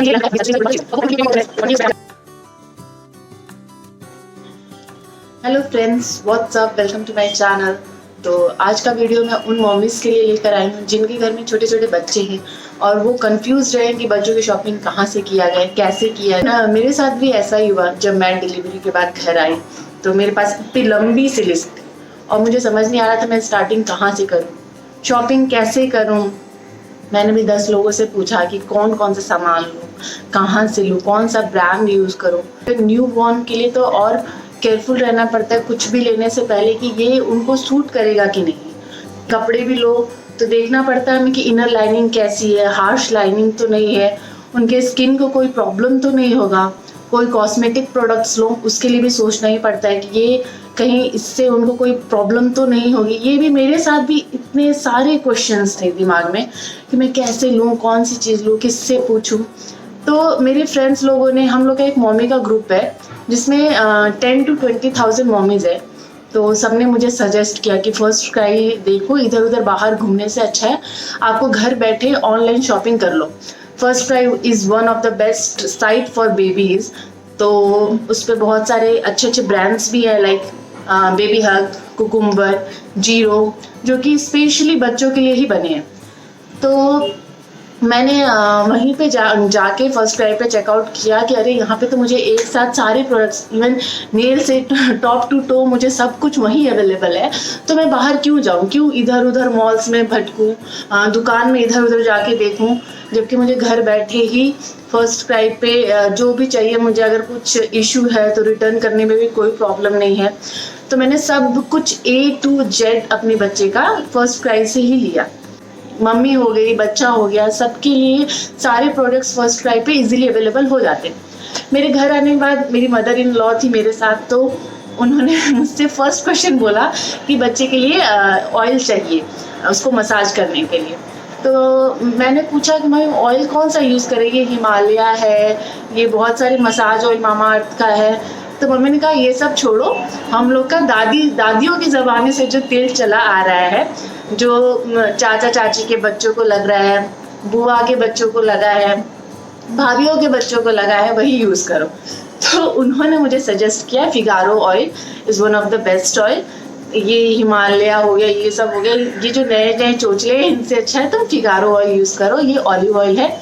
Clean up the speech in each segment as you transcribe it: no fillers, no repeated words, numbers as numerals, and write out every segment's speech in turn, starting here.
Hello friends, what's up, welcome to my channel. तो आज का वीडियो मैं उन मॉमीज़ के लिए लेकर आई हूँ जिनके घर में छोटे छोटे बच्चे हैं और वो कंफ्यूज रहे कि बच्चों की शॉपिंग कहाँ से किया जाए, कैसे किया है। मेरे साथ भी ऐसा ही हुआ। जब मैं डिलीवरी के बाद घर आई तो मेरे पास इतनी लंबी सी लिस्ट थी और मुझे समझ नहीं आ रहा था मैं स्टार्टिंग कहाँ से करूँ, शॉपिंग कैसे करूँ। मैंने भी 10 लोगों से पूछा कि कौन कौन सा सामान लूँ, कहाँ से लूँ, कौन सा ब्रांड यूज़ करूँ। न्यू बॉर्न के लिए तो और केयरफुल रहना पड़ता है कुछ भी लेने से पहले कि ये उनको सूट करेगा कि नहीं। कपड़े भी लो तो देखना पड़ता है हमें कि इनर लाइनिंग कैसी है, हार्श लाइनिंग तो नहीं है, उनके स्किन को कोई प्रॉब्लम तो नहीं होगा। कोई कॉस्मेटिक प्रोडक्ट्स लो उसके लिए भी सोचना ही पड़ता है कि ये कहीं इससे उनको कोई प्रॉब्लम तो नहीं होगी। ये भी मेरे साथ भी इतने सारे क्वेश्चंस थे दिमाग में कि मैं कैसे लूँ, कौन सी चीज़ लूँ, किससे पूछूँ। तो मेरे फ्रेंड्स लोगों ने, हम लोग का एक मॉमी का ग्रुप है जिसमें 10 to 20,000 मॉमीज़ है। तो सबने मुझे सजेस्ट किया कि फर्स्ट क्राई देखो, इधर उधर बाहर घूमने से अच्छा है आपको घर बैठे ऑनलाइन शॉपिंग कर लो। FirstCry is one of the best site for babies. तो उस पर बहुत सारे अच्छे अच्छे ब्रांड्स भी हैं लाइक बेबी हग, कुकुम्बर, जीरो, जो कि स्पेशली बच्चों के लिए ही बने हैं। तो मैंने वहीं पे जाके फर्स्ट क्राई पे चेकआउट किया कि अरे यहाँ पे तो मुझे एक साथ सारे प्रोडक्ट्स, इवन नेल से टॉप टू टो, मुझे सब कुछ वहीं अवेलेबल है। तो मैं बाहर क्यों जाऊँ, क्यों इधर उधर मॉल्स में भटकूँ, दुकान में इधर उधर जाके देखूँ, जबकि मुझे घर बैठे ही फर्स्ट क्राई पे जो भी चाहिए मुझे, अगर कुछ इशू है तो रिटर्न करने में भी कोई प्रॉब्लम नहीं है। तो मैंने सब कुछ A to Z अपने बच्चे का फर्स्ट क्राई से ही लिया। मम्मी हो गई, बच्चा हो गया, सबके लिए सारे प्रोडक्ट्स फर्स्ट क्राई पे इजीली अवेलेबल हो जाते हैं। मेरे घर आने के बाद मेरी मदर इन लॉ थी मेरे साथ, तो उन्होंने मुझसे फर्स्ट क्वेश्चन बोला कि बच्चे के लिए ऑयल चाहिए उसको मसाज करने के लिए। तो मैंने पूछा कि मैं ऑयल कौन सा यूज़ करेंगे, हिमालय है, ये बहुत सारे मसाज ऑयल मामाअर्थ का है। तो मम्मी ने कहा ये सब छोड़ो, हम लोग का दादियों के ज़माने से जो तेल चला आ रहा है, जो चाचा चाची के बच्चों को लग रहा है, बुआ के बच्चों को लगा है, भाभीियों के बच्चों को लगा है, वही यूज़ करो। तो उन्होंने मुझे सजेस्ट किया Figaro oil is one of the best oil. ये हिमालय हो गया, ये सब हो गया, ये जो नए नए चोचले हैं इनसे अच्छा है तुम फिगारो ऑयल यूज़ करो। ये ऑलिव ऑयल है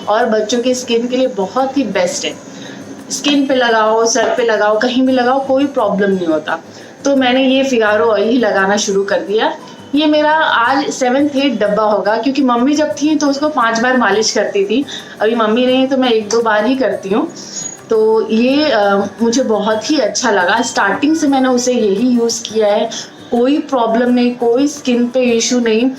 और बच्चों की स्किन के लिए बहुत ही बेस्ट है। स्किन पे लगाओ, सर पे लगाओ, कहीं भी लगाओ, कोई प्रॉब्लम नहीं होता। तो मैंने ये फिगारो ऑयल ही लगाना शुरू कर दिया। ये मेरा आज 7th-8 डब्बा होगा, क्योंकि मम्मी जब थी तो उसको 5 बार मालिश करती थी। अभी मम्मी नहीं तो मैं 1-2 बार ही करती हूँ। तो ये मुझे बहुत ही अच्छा लगा। स्टार्टिंग से मैंने उसे यही यूज़ किया है, कोई प्रॉब्लम नहीं, कोई स्किन पे इशू नहीं।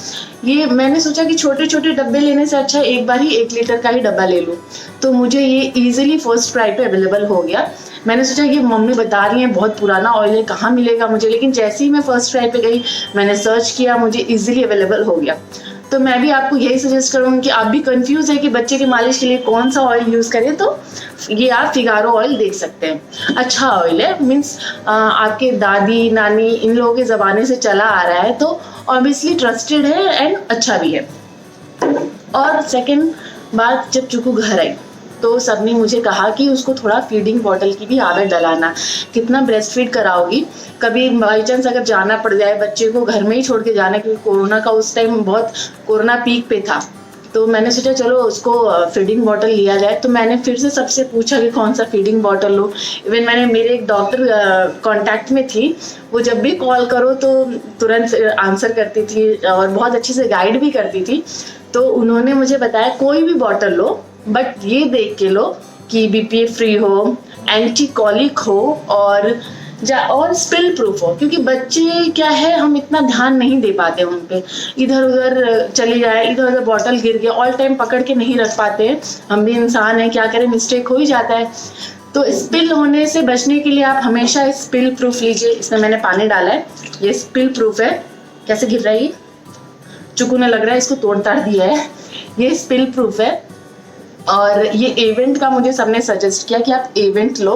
ये मैंने सोचा कि छोटे छोटे डब्बे लेने से अच्छा एक बार ही 1 लीटर का ही डब्बा ले लूँ। तो मुझे ये ईजिली फर्स्ट क्राई पे अवेलेबल हो गया। मैंने सोचा कि मम्मी बता रही हैं बहुत पुराना ऑयल है, कहाँ मिलेगा मुझे, लेकिन जैसे ही मैं फर्स्ट क्राई पे गई मैंने सर्च किया, मुझे ईजिली अवेलेबल हो गया। तो मैं भी आपको यही सजेस्ट करूँगी कि आप भी कंफ्यूज है कि बच्चे की मालिश के लिए कौन सा ऑयल यूज़ करें, तो ये आप फिगारो ऑयल देख सकते हैं। अच्छा ऑयल है, मीन्स आपके दादी नानी इन लोगों के ज़माने से चला आ रहा है, तो ऑब्वियसली ट्रस्टेड है एंड अच्छा भी है। और सेकेंड बात, जब चुकू घर आई तो सबने मुझे कहा कि उसको थोड़ा फीडिंग बॉटल की भी आदत डलाना। कितना ब्रेस्ट फीड कराओगी, कभी बाई चांस अगर जाना पड़ जाए बच्चे को घर में ही छोड़ के जाना, क्योंकि कोरोना का उस टाइम बहुत कोरोना पीक पे था। तो मैंने सोचा चलो उसको फीडिंग बॉटल लिया जाए। तो मैंने फिर से सबसे पूछा कि कौन सा फीडिंग बॉटल लो। इवन मैंने, मेरे एक डॉक्टर कांटेक्ट में थी, वो जब भी कॉल करो तो तुरंत आंसर करती थी और बहुत अच्छे से गाइड भी करती थी। तो उन्होंने मुझे बताया कोई भी बॉटल लो, बट ये देख के लो कि BPA फ्री हो, एंटी कॉलिक हो और स्पिल प्रूफ हो। क्योंकि बच्चे क्या है, हम इतना ध्यान नहीं दे पाते उन पे, इधर उधर चली जाए, इधर उधर बॉटल गिर गया, ऑल टाइम पकड़ के नहीं रख पाते हैं। हम भी इंसान हैं, क्या करें, मिस्टेक हो ही जाता है। तो स्पिल होने से बचने के लिए आप हमेशा स्पिल प्रूफ लीजिए। इसमें मैंने पानी डाला है, ये स्पिल प्रूफ है। कैसे गिर रहा है, ये चुकू ने लग रहा है इसको तोड़ ताड़ दिया है। ये स्पिल प्रूफ है। और ये एवेंट का मुझे सबने सजेस्ट किया कि आप एवेंट लो,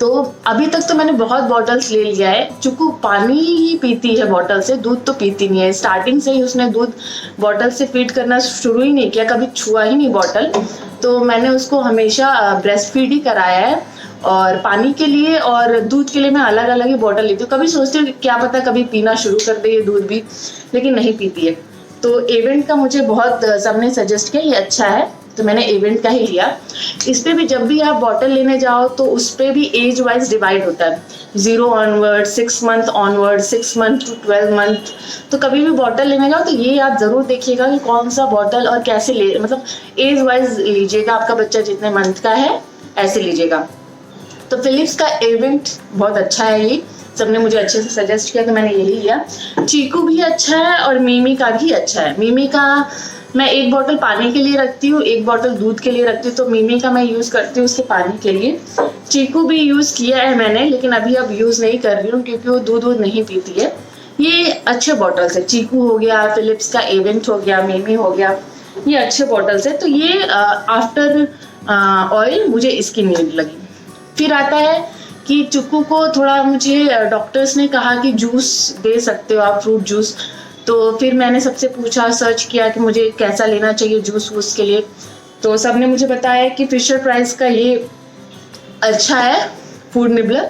तो अभी तक तो मैंने बहुत बॉटल्स ले लिया है। चूकू पानी ही पीती है बॉटल से, दूध तो पीती नहीं है। स्टार्टिंग से ही उसने दूध बॉटल से फीड करना शुरू ही नहीं किया, कभी छुआ ही नहीं बॉटल। तो मैंने उसको हमेशा ब्रेस्ट फीड ही कराया है, और पानी के लिए और दूध के लिए मैं अलग अलग ही बॉटल लेती हूँ। कभी सोचती हूँ क्या पता कभी पीना शुरू कर दे ये दूध भी, लेकिन नहीं पीती है। तो एवेंट का मुझे बहुत सबने सजेस्ट किया, ये अच्छा है, तो मैंने एवेंट का ही लिया। इस पे भी जब भी आप बॉटल लेने जाओ तो उस पे भी एज वाइज डिवाइड होता है, 0 onward, 6 month onward, 6 month to 12 month. तो कभी भी बॉटल लेने जाओ तो ये आप जरूर देखिएगा कि कौन सा बॉटल और कैसे ले, मतलब एज वाइज लीजिएगा। आपका बच्चा जितने मंथ का है ऐसे लीजिएगा। तो फिलिप्स का एवेंट बहुत अच्छा है, ये सबने मुझे अच्छे से सजेस्ट किया तो मैंने यही लिया। चीकू भी अच्छा है और मीमी का भी अच्छा है। मीमी का मैं एक बोतल पानी के लिए रखती हूँ, एक बोतल दूध के लिए रखती हूँ, तो मीमी का मैं यूज़ करती हूँ उसके पानी के लिए। चीकू भी यूज़ किया है मैंने, लेकिन अभी अब यूज़ नहीं कर रही हूँ क्योंकि वो दूध नहीं पीती है। ये अच्छे बॉटल्स है, चीकू हो गया, फिलिप्स का एवेंट हो गया, मीमी हो गया, ये अच्छे बॉटल्स है। तो ये आफ्टर ऑयल मुझे इसकी नीड लगी। फिर आता है कि चुक्कू को थोड़ा, मुझे डॉक्टर्स ने कहा कि जूस दे सकते हो आप, फ्रूट जूस। तो फिर मैंने सबसे पूछा, सर्च किया कि मुझे कैसा लेना चाहिए जूस वूस के लिए। तो सबने मुझे बताया कि फिशर प्राइस का ये अच्छा है फूड निबलर।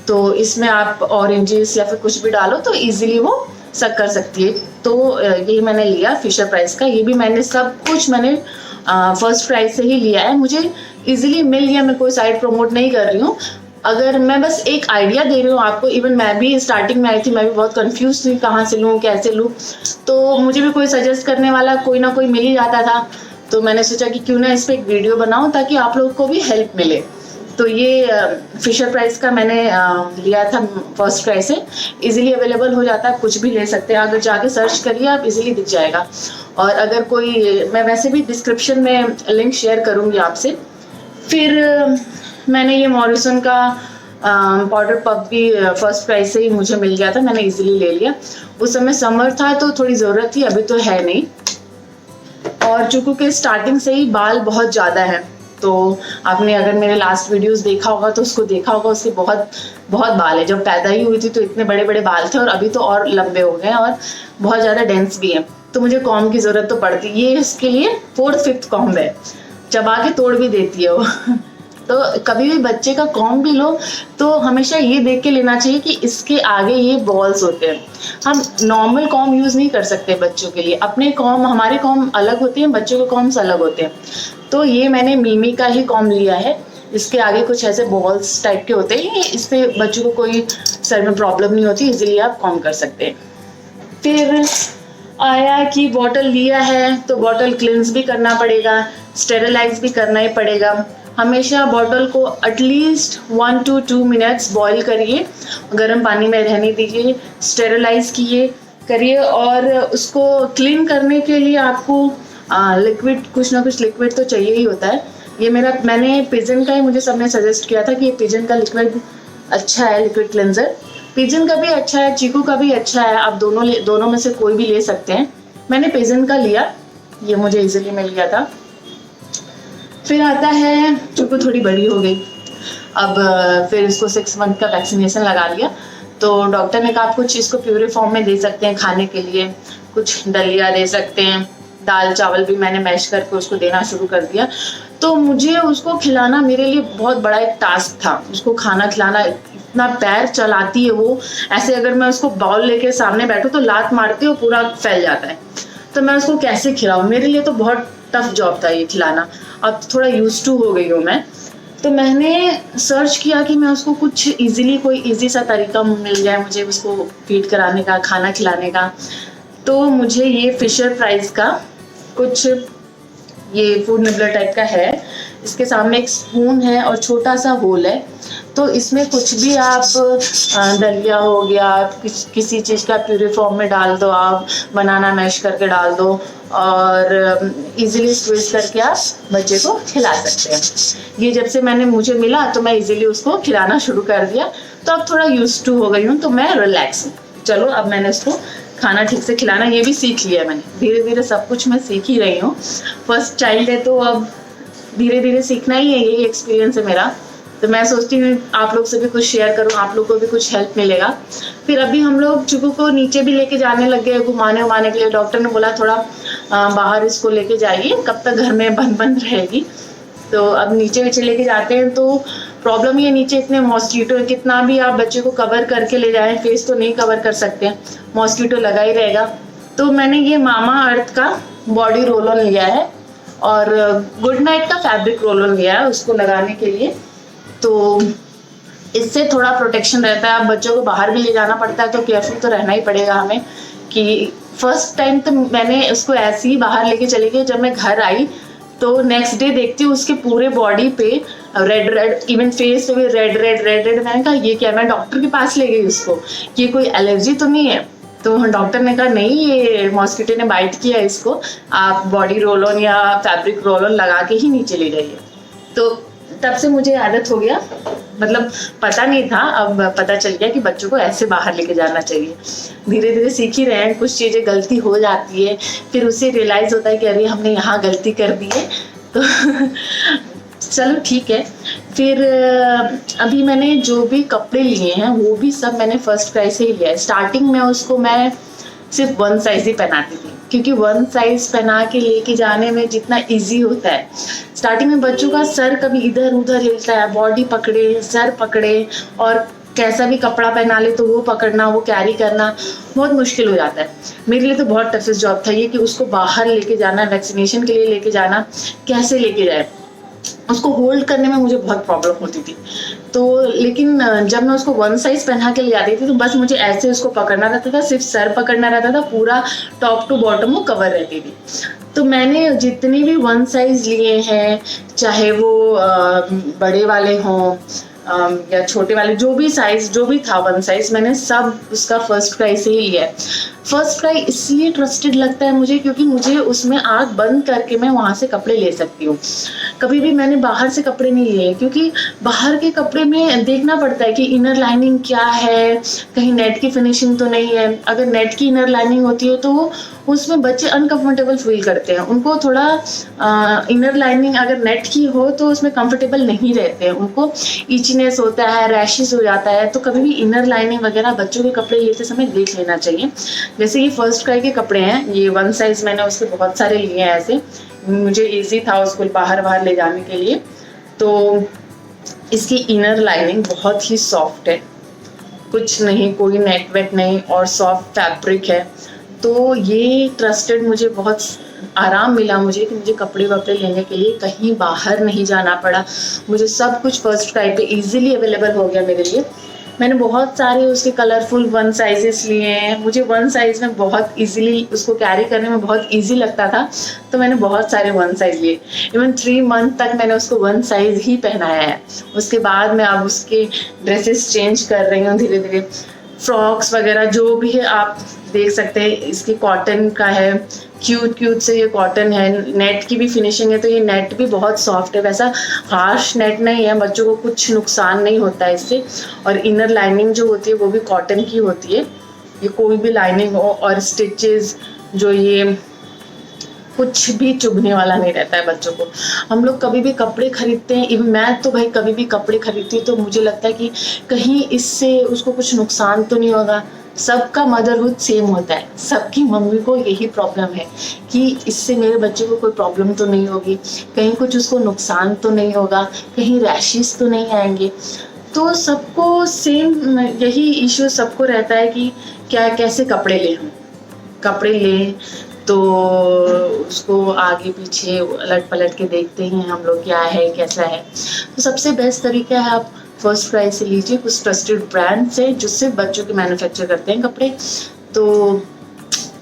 तो इसमें आप ऑरेंजेस या फिर कुछ भी डालो तो इजीली वो सक कर सकती है। तो यही मैंने लिया फिशर प्राइस का। ये भी मैंने सब कुछ मैंने फर्स्ट प्राइस से ही लिया है, मुझे इजीली मिल गया। मैं कोई साइट प्रमोट नहीं कर रही हूँ, अगर मैं बस एक आइडिया दे रही हूँ आपको। इवन मैं भी स्टार्टिंग में आई थी, मैं भी बहुत कंफ्यूज थी कहाँ से लूँ कैसे लूँ। तो मुझे भी कोई सजेस्ट करने वाला कोई ना कोई मिल ही जाता था। तो मैंने सोचा कि क्यों ना इस पर एक वीडियो बनाऊँ ताकि आप लोगों को भी हेल्प मिले। तो ये फिशर प्राइस का मैंने लिया था फर्स्ट प्राइस से। इजीली अवेलेबल हो जाता है, कुछ भी ले सकते हैं, अगर जाके सर्च करिए आप इजीली दिख जाएगा। और अगर कोई, मैं वैसे भी डिस्क्रिप्शन में लिंक शेयर करूँगी आपसे। फिर मैंने ये मॉरिसन का पाउडर पफ भी फर्स्ट प्राइस से ही मुझे मिल गया था, मैंने इजीली ले लिया। उस समय समर था तो थोड़ी ज़रूरत थी, अभी तो है नहीं। और चूंकि के स्टार्टिंग से ही बाल बहुत ज़्यादा हैं, तो आपने अगर मेरे लास्ट वीडियोस देखा होगा तो उसको देखा होगा, उसके बहुत बहुत बाल है। जब पैदा ही हुई थी तो इतने बड़े बड़े बाल थे, और अभी तो और लंबे हो गए और बहुत ज़्यादा डेंस भी हैं। तो मुझे कॉम्ब की ज़रूरत तो पड़ती, ये इसके लिए 4th-5th कॉम्ब है, चबा के तोड़ भी देती है वो। तो कभी भी बच्चे का कॉम्ब भी लो तो हमेशा ये देख के लेना चाहिए कि इसके आगे ये बॉल्स होते हैं। हम नॉर्मल कॉम्ब यूज़ नहीं कर सकते बच्चों के लिए, अपने कॉम्ब, हमारे कॉम्ब अलग होते हैं, बच्चों के कॉम्ब्स अलग होते हैं। तो ये मैंने मीमी का ही कॉम्ब लिया है, इसके आगे कुछ ऐसे बॉल्स टाइप के होते हैं, इससे बच्चों को कोई सर में प्रॉब्लम नहीं होती, इजीली आप कॉम्ब कर सकते हैं। फिर आया कि बॉटल लिया है तो बॉटल क्लिनस भी करना पड़ेगा, स्टेरिलाइज भी करना ही पड़ेगा। हमेशा बॉटल को एटलीस्ट 1 to 2 मिनट्स बॉईल करिए, गर्म पानी में रहने दीजिए, स्टेरिलाइज करिए। और उसको क्लीन करने के लिए आपको लिक्विड, कुछ ना कुछ लिक्विड तो चाहिए ही होता है। ये मैंने पिजन का ही, मुझे सबने सजेस्ट किया था कि ये पिजन का लिक्विड अच्छा है, लिक्विड क्लेंजर। पिजन का भी अच्छा है, चीकू का भी अच्छा है, आप दोनों में से कोई भी ले सकते हैं। मैंने पिजन का लिया, ये मुझे इजीली मिल गया था। फिर आता है, चूकू थोड़ी बड़ी हो गई, अब फिर इसको 6 मंथ का वैक्सीनेशन लगा लिया। तो डॉक्टर ने कहा आप कुछ इसको प्यूरे फॉर्म में दे सकते हैं खाने के लिए, कुछ दलिया दे सकते हैं, दाल चावल भी मैंने मैश करके उसको देना शुरू कर दिया। तो मुझे उसको खिलाना मेरे लिए बहुत बड़ा एक टास्क था, उसको खाना खिलाना। इतना पैर चलाती है वो, ऐसे अगर मैं उसको बाउल लेके सामने बैठूँ तो लात मारती है, वो पूरा फैल जाता है। तो मैं उसको कैसे खिलाऊँ, मेरे लिए तो बहुत टफ जॉब था ये खिलाना। अब थोड़ा यूज टू हो गई हूँ मैं। तो मैंने सर्च किया कि मैं उसको कुछ इजीली, कोई इजी सा तरीका मिल जाए मुझे उसको फीड कराने का, खाना खिलाने का। तो मुझे ये फिशर प्राइस का कुछ, ये फूड निबलर टाइप का है, इसके सामने एक स्पून है और छोटा सा होल है। तो इसमें कुछ भी आप, दलिया हो गया, किसी चीज़ का प्यूरी फॉर्म में डाल दो, आप बनाना मैश करके डाल दो, और इजीली स्क्वीज करके आप बच्चे को खिला सकते हैं। ये जब से मुझे मिला तो मैं इजीली उसको खिलाना शुरू कर दिया। तो अब थोड़ा यूज टू हो गई हूँ, तो मैं रिलैक्स हूँ। चलो अब मैंने उसको खाना ठीक से खिलाना ये भी सीख लिया मैंने, धीरे धीरे सब कुछ मैं सीख ही रही हूँ। फर्स्ट चाइल्ड है तो अब धीरे धीरे सीखना ही है, यही एक्सपीरियंस है मेरा। तो मैं सोचती हूँ आप लोग से भी कुछ शेयर करूँ, आप लोग को भी कुछ हेल्प मिलेगा। फिर अभी हम लोग चुकू को नीचे भी लेके जाने लग गए घुमाने उमाने के लिए। डॉक्टर ने बोला थोड़ा बाहर इसको लेके जाइए, कब तक घर में बंद बंद रहेगी। तो अब नीचे वीचे लेके जाते हैं तो प्रॉब्लम ये, नीचे इतने मॉस्किटो, कितना भी आप बच्चे को कवर करके ले जाएं, फेस तो नहीं कवर कर सकते, मॉस्किटो लगा ही रहेगा। तो मैंने ये मामा अर्थ का बॉडी रोल ऑन लिया है और गुड नाइट का फैब्रिक रोल ऑन लिया है उसको लगाने के लिए। तो इससे थोड़ा प्रोटेक्शन रहता है। अब बच्चों को बाहर भी ले जाना पड़ता है तो केयरफुल तो रहना ही पड़ेगा हमें। कि फर्स्ट टाइम तो मैंने उसको ऐसे ही बाहर लेके चली गई, जब मैं घर आई तो नेक्स्ट डे देखती हूँ उसके पूरे बॉडी पे रेड रेड, इवन फेस पे भी रेड रेड रेड रेड। मैंने कहा ये क्या, मैं डॉक्टर के पास ले गई उसको, ये कोई एलर्जी तो नहीं है। तो डॉक्टर ने कहा नहीं, ये मॉस्किटो ने बाइट किया है इसको, आप बॉडी रोल ऑन या फैब्रिक रोल ऑन लगा के ही नीचे ले जाइए। तो तब से मुझे आदत हो गया, मतलब पता नहीं था, अब पता चल गया कि बच्चों को ऐसे बाहर लेके जाना चाहिए। धीरे धीरे सीख ही रहे हैं, कुछ चीज़ें गलती हो जाती है, फिर उससे रियलाइज होता है कि अरे हमने यहाँ गलती कर दी है। तो चलो ठीक है। फिर अभी मैंने जो भी कपड़े लिए हैं वो भी सब मैंने फर्स्ट क्राई से ही लिया है। स्टार्टिंग में उसको मैं सिर्फ 1 साइज ही पहनाती थी, क्योंकि 1 साइज पहना के लेके जाने में जितना इजी होता है। स्टार्टिंग में बच्चों का सर कभी इधर उधर हिलता है, बॉडी पकड़े, सर पकड़े, और कैसा भी कपड़ा पहना ले तो वो पकड़ना, वो कैरी करना बहुत मुश्किल हो जाता है। मेरे लिए तो बहुत टफेस्ट जॉब था ये, कि उसको बाहर लेके जाना, वैक्सीनेशन के लिए लेके जाना, कैसे लेके जाए, उसको होल्ड करने में मुझे बहुत प्रॉब्लम होती थी। तो लेकिन जब मैं उसको 1 साइज पहना के ले जाती थी तो बस मुझे ऐसे उसको पकड़ना रहता था, सिर्फ सर पकड़ना रहता था, पूरा टॉप टू बॉटम वो कवर रहती थी। तो मैंने जितने भी 1 साइज लिए हैं, चाहे वो बड़े वाले हों या छोटे वाले, जो भी साइज जो भी था 1 साइज, मैंने सब उसका फर्स्ट क्राई से ही लिया है। फर्स्ट क्राई इसलिए ट्रस्टेड लगता है मुझे क्योंकि मुझे उसमें आँख बंद करके मैं वहाँ से कपड़े ले सकती हूँ। कभी भी मैंने बाहर से कपड़े नहीं लिए, क्योंकि बाहर के कपड़े में देखना पड़ता है कि इनर लाइनिंग क्या है, कहीं नेट की फिनिशिंग तो नहीं है। अगर नेट की इनर लाइनिंग होती है तो उसमें बच्चे अनकंफर्टेबल फील करते हैं, उनको थोड़ा इनर लाइनिंग अगर नेट की हो तो उसमें कंफर्टेबल नहीं रहते हैं, उनको इचनेस होता है, रैशेस हो जाता है। तो कभी भी इनर लाइनिंग वगैरह बच्चों के कपड़े लेते समय देख लेना चाहिए। जैसे ये फर्स्ट क्राई के कपड़े हैं, ये 1 साइज मैंने उसके बहुत सारे लिए हैं ऐसे, मुझे इजी था उसको बाहर ले जाने के लिए। तो इसकी इनर लाइनिंग बहुत ही सॉफ्ट है, कुछ नहीं, कोई नेट वेट नहीं, और सॉफ्ट फैब्रिक है। तो ये ट्रस्टेड, मुझे बहुत आराम मिला मुझे कि मुझे कपड़े वपड़े लेने के लिए कहीं बाहर नहीं जाना पड़ा। मुझे सब कुछ फर्स्ट क्राई पे इजीली अवेलेबल हो गया मेरे लिए। मैंने बहुत सारे उसके कलरफुल 1 साइजेस लिए हैं। मुझे 1 साइज में बहुत इजीली उसको कैरी करने में बहुत इजी लगता था, तो मैंने बहुत सारे 1 साइज लिए। इवन 3 मंथ तक मैंने उसको 1 साइज ही पहनाया है। उसके बाद मैं अब उसके ड्रेसेस चेंज कर रही हूँ धीरे धीरे। फ्रॉक्स वगैरह जो भी है आप देख सकते हैं, इसकी कॉटन का है, क्यूट से ये कॉटन है, नेट की भी फिनिशिंग है, तो ये नेट भी बहुत सॉफ्ट है, वैसा हार्श नेट नहीं है, बच्चों को कुछ नुकसान नहीं होता है इससे। और इनर लाइनिंग जो होती है वो भी कॉटन की होती है, ये कोई भी लाइनिंग हो, और स्टिचेस जो ये कुछ भी चुभने वाला नहीं रहता है बच्चों को। हम लोग कभी भी कपड़े खरीदते हैं, इवन मैं तो भाई कभी भी कपड़े खरीदती हूँ तो मुझे लगता है कि कहीं इससे उसको कुछ नुकसान तो नहीं होगा। सबका मदरहुड सेम होता है, सबकी मम्मी को यही प्रॉब्लम है कि इससे मेरे बच्चे को कोई प्रॉब्लम तो नहीं होगी, कहीं कुछ उसको नुकसान तो नहीं होगा, कहीं रैशेस तो नहीं आएंगे। तो सबको सेम यही इश्यू सबको रहता है कि क्या कैसे कपड़े लें, हम कपड़े लें तो उसको आगे पीछे उलट पलट के देखते हैं हम लोग क्या है कैसा है। तो सबसे बेस्ट तरीका है आप फर्स्ट क्राई से लीजिए, कुछ ट्रस्टेड ब्रांड से जो सिर्फ बच्चों के मैन्युफैक्चर करते हैं कपड़े। तो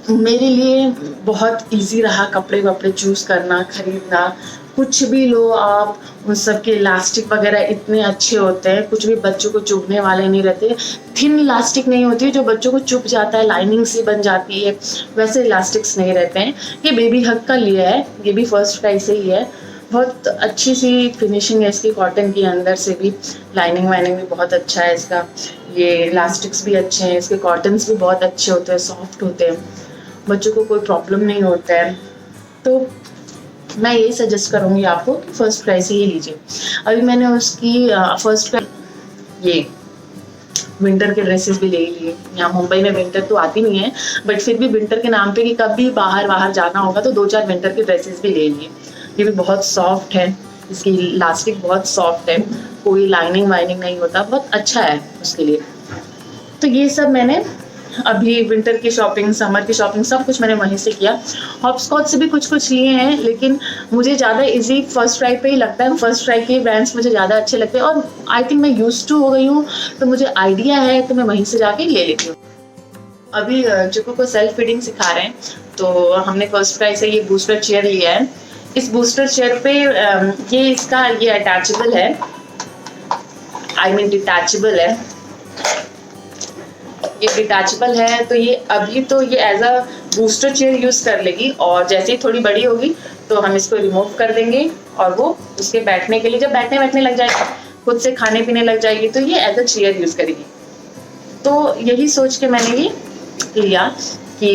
मेरे लिए बहुत इजी रहा कपड़े वपड़े चूज़ करना, खरीदना। कुछ भी लो आप, उन सब के इलास्टिक वगैरह इतने अच्छे होते हैं, कुछ भी बच्चों को चुभने वाले नहीं रहते। थिन इलास्टिक नहीं होती है जो बच्चों को चुभ जाता है, लाइनिंग सी बन जाती है, वैसे इलास्टिक्स नहीं रहते हैं। ये बेबी हग का लिया है, ये भी फर्स्ट क्राई से ही है। बहुत अच्छी सी फिनिशिंग है इसकी, कॉटन की अंदर से भी लाइनिंग वाइनिंग भी बहुत अच्छा है इसका। ये इलास्टिक्स भी अच्छे हैं, इसके कॉटन्स भी बहुत अच्छे होते हैं, सॉफ्ट होते हैं, बच्चों को कोई प्रॉब्लम नहीं होता है। तो मैं यही सजेस्ट करूँगी आपको कि फर्स्ट क्राई से ये लीजिए। अभी मैंने उसकी फर्स्ट क्राई ये विंटर के ड्रेसेस भी ले लिए। यहाँ मुंबई में विंटर तो आती नहीं है, बट फिर भी विंटर के नाम पे कि कभी बाहर जाना होगा तो 2-4 विंटर के ड्रेसेस भी ले लिए। ये भी बहुत सॉफ्ट है, इसकी इलास्टिक बहुत सॉफ्ट है, कोई लाइनिंग वाइनिंग नहीं होता, बहुत अच्छा है उसके लिए। तो ये सब मैंने अभी विंटर की शॉपिंग, समर की शॉपिंग, सब कुछ मैंने वहीं से किया। हॉपस्कॉच से भी कुछ लिए हैं, लेकिन मुझे ज़्यादा इजी फर्स्ट ट्राई पे ही लगता है। फर्स्ट ट्राई के ब्रांड्स मुझे ज़्यादा अच्छे लगते हैं और आई थिंक मैं यूज्ड टू हो गई हूँ, तो मुझे आइडिया है, तो मैं वहीं से जाके ले लेती हूँ। अभी चिकू को सेल्फ फीडिंग सिखा रहे हैं, तो हमने फर्स्ट ट्राई से ये बूस्टर चेयर लिया है। इस बूस्टर चेयर पे ये इसका ये अटैचेबल है, आई मीन डिटैचेबल है, ये डिटैचेबल है। तो ये अभी तो ये as a booster chair use कर लेगी, और जैसे ही थोड़ी बड़ी होगी तो हम इसको रिमूव कर देंगे और वो उसके बैठने के लिए, जब बैठने लग जाएगी, खुद से खाने पीने लग जाएगी, तो ये एज अ चेयर यूज़ करेगी। तो यही सोच के मैंने ये लिया कि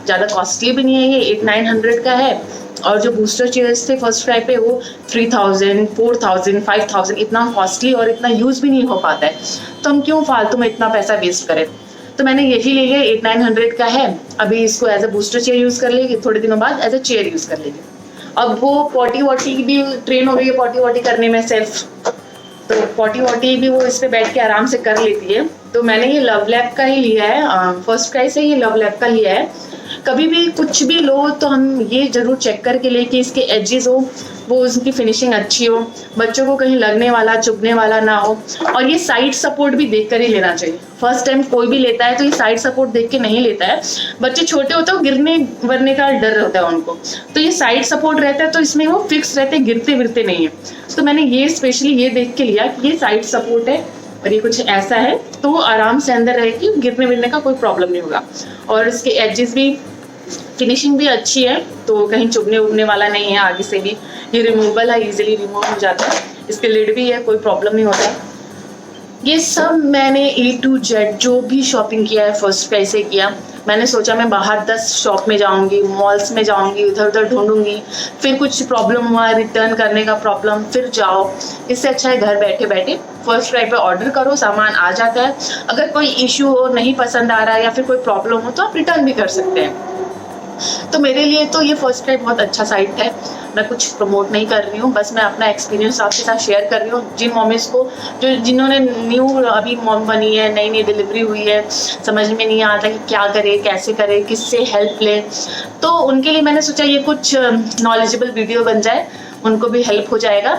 ज़्यादा कॉस्टली भी नहीं है, ये 800-900 का है। और जो बूस्टर चेयर्स थे फर्स्ट ट्राई पे वो 3000, 4000, 5000, इतना कॉस्टली और इतना यूज़ भी नहीं हो पाता है, तो हम क्यों फालतू में इतना पैसा वेस्ट करें। तो मैंने यही ले लिया, 800-900 का है। अभी इसको as a booster chair use कर लेगी, थोड़े दिनों बाद एज अ चेयर यूज़ कर लेगी। अब वो पॉटी वॉटी भी ट्रेन हो गई है, पॉटी वॉटी करने में सेल्फ, तो पॉटी वॉटी भी वो इस पे बैठ के आराम से कर लेती है। तो मैंने ये लव लैब का ही लिया है, फर्स्ट क्राई से ये लव लैब का लिया है। कभी भी कुछ भी लो तो हम ये ज़रूर चेक करके ले कि इसके एजेस हो, वो उसकी फिनिशिंग अच्छी हो, बच्चों को कहीं लगने वाला, चुभने वाला ना हो, और ये साइड सपोर्ट भी देख कर ही लेना चाहिए। फर्स्ट टाइम कोई भी लेता है तो ये साइड सपोर्ट देख के नहीं लेता है। बच्चे छोटे होते हैं, गिरने वरने का डर होता है उनको, तो ये साइड सपोर्ट रहता है तो इसमें वो फिक्स रहते, गिरते विरते नहीं है। तो मैंने ये स्पेशली ये देख के लिया कि ये साइड सपोर्ट है और ये कुछ ऐसा है, तो आराम से अंदर रहेगी, गिरने विरने का कोई प्रॉब्लम नहीं होगा। और इसके एजेस भी, फिनिशिंग भी अच्छी है, तो कहीं चुभने उभने वाला नहीं है। आगे से भी ये रिमूवेबल है, इजीली रिमूव हो जाता है। इसके लिड भी है, कोई प्रॉब्लम नहीं होता। ये सब मैंने A to Z जो भी शॉपिंग किया है फर्स्ट क्राई से किया। मैंने सोचा मैं बाहर 10 शॉप में जाऊंगी, मॉल्स में जाऊंगी, इधर उधर ढूंढूंगी, फिर कुछ प्रॉब्लम हुआ, रिटर्न करने का प्रॉब्लम, फिर जाओ। इससे अच्छा है घर बैठे बैठे फर्स्ट क्राई पे ऑर्डर करो, सामान आ जाता है। अगर कोई इश्यू हो, नहीं पसंद आ रहा है या फिर कोई प्रॉब्लम हो, तो आप रिटर्न भी कर सकते हैं। तो मेरे लिए तो ये फर्स्ट क्राई बहुत अच्छा साइट है। मैं कुछ प्रमोट नहीं कर रही हूँ, बस मैं अपना एक्सपीरियंस आपके साथ शेयर कर रही हूँ। जिन मॉमीज़ को, जिन्होंने न्यू अभी मॉम बनी है, नई डिलीवरी हुई है, समझ में नहीं आता कि क्या करे, कैसे करे, किससे हेल्प ले, तो उनके लिए मैंने सोचा ये कुछ नॉलेजेबल वीडियो बन जाए, उनको भी हेल्प हो जाएगा।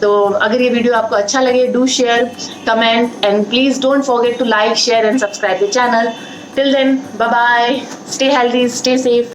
तो अगर ये वीडियो आपको अच्छा लगे, do share, comment, and please don't forget to like, share and subscribe the channel. Till then, bye bye. Stay healthy, stay safe.